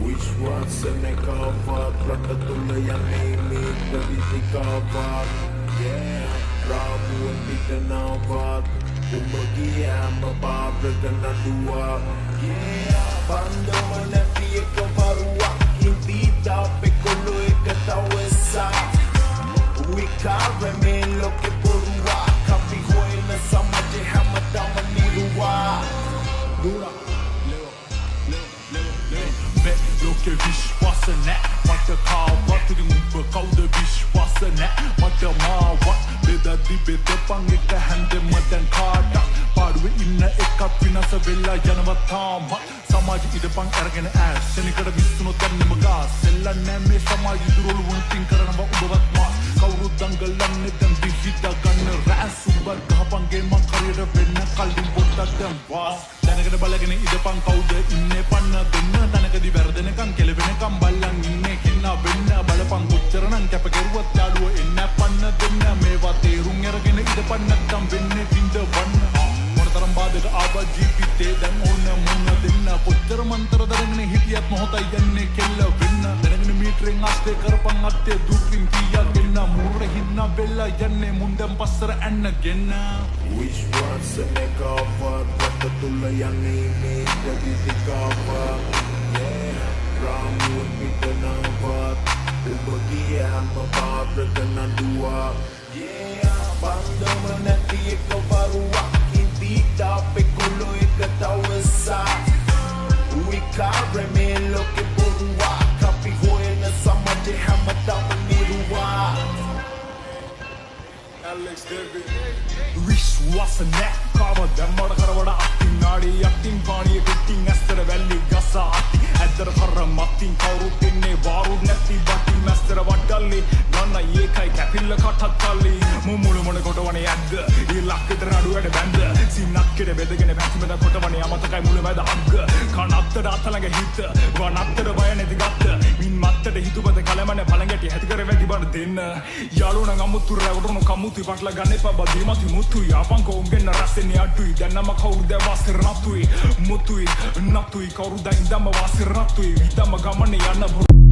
විශ්වාසනකවත් රට තුළ යන්නේ මේ ප්‍රතිකාවත් රාමුවෙන් පිටනවත් උඹ ගියාම පාපක නඩුවක් බන්ධම නැති එක වරුවක් හිඳීට අපේ කොල්ලෝ එක තවසා විකාරමේ ලෝකෙ බොරුවක් අපි හොයන සමාජෙ හැමදාම නිරුවා Loke විශ්වාස නැ මට කාවත් ඉතින් උඹ කවුද විශ්වාස නැ මට මාවත් බෙදදි බෙදපන් එක හැන්දෙම දැන් කාටක් පාඩුවේ ඉන්න එකක් විනාශ වෙලා යනවා තාම සමාජ ඉදපන් අරගෙන ඇස් සෙනකට විශ්ුණොත් දැන්නෙම ගාස් සෙල්ලන් නැ මේ සමාජ දුරවල වුණින් කරනවා උඹවත් මාස් කවුරුත් දඟලන්නේ දැන් දිහිත ගන්න රැස් උඹ ගහපන්ගේ මං කරියට වෙන්න කලින් පොත්තක් දැන් වාස් දැනගෙන බලගෙන ඉදපන් කවුද ඉන්නේ පන්න දෙන්න තනකදී වැරදෙනකන් කෙලවෙනකන් බල්ලන් ඉන්නේ කින්න වෙන්න බලපන් කොච්චරනම් කැප කෙරුවත් යාළුවෝ එන්න පන්න දෙන්න මේවා තේරුම් අරගෙන ඉදපන් නැත්තම් වෙන්නේ විඳ වන්න මොනතරම් බාධක ආවා ජීවිතේ දැන් ඕන මොන දෙන්න කොච්චර මන්තර දරගෙන හිටියත් මොහොතයි යන්නේ කෙල්ල වෙන්න දැනගෙන මීටරෙන් අස්තේ කරපන් අත්තේ දුකින් කීයක් දෙන්න මුර හින්න වෙලා යන්නේ මුන්දම් පස්සර ඇන්නගෙන විශ්වාසනකවත් රට තුළ යන්නේ මේ ප්‍රතිකාවත් රාමුවෙන් පිටනවත් උඹ ගියාම පාපක නඩුවක් බන්ධම නැති එක වරුවක් හිඳීට අපේ කොල්ලෝ එක තවසා විකාරමේ ලෝකෙ බොරුවක් අපි හොයන සමාජෙ හැමදාම නිරුවා Alex David විශ්වාස නැ කවද දැම්මඩ කරවඩ අත්තින් නාඩි අත්තින් පානිය කුට්ටින් ඇස්තර වැල්ලි ගස අත්ති ඇද්දර කර මත්තින් කවුරුත් ඉන්නේ වාරුත් නැති බට්ටින් මැස්තර වඩල්ලි ගන්න ඒකයි කැපිල්ල කටත් කල්ලි මුමුළු මොන කොටවනේ ඇද්ද ඊලක්කෙට නඩුවට බැන්ද සින්නක්කෙට බෙදගෙන පැතිමද කොටවනේ අමතකයි මුල මැද අග්ග කනත්තට අතලඟ හිත වනත්තට බය නැති ගත්ත මින් මත්තට හිතුපත කලමන පළඟැටි හැති කර වැඩි බඩ දෙන්න යාළුවන අමුතු රැවටුණු කමුතු පටල ගන්න එපා බදීමති මුතුයි ආපංකෝ උඹෙන්න රැස්සෙන්නේ අඩුයි දැන් නම කවුරුද වාසිර නතුයි මුතුයි නතුයි කවුරුද ඉඳම වාසිර නතුයි විතම ගමනේ යන්න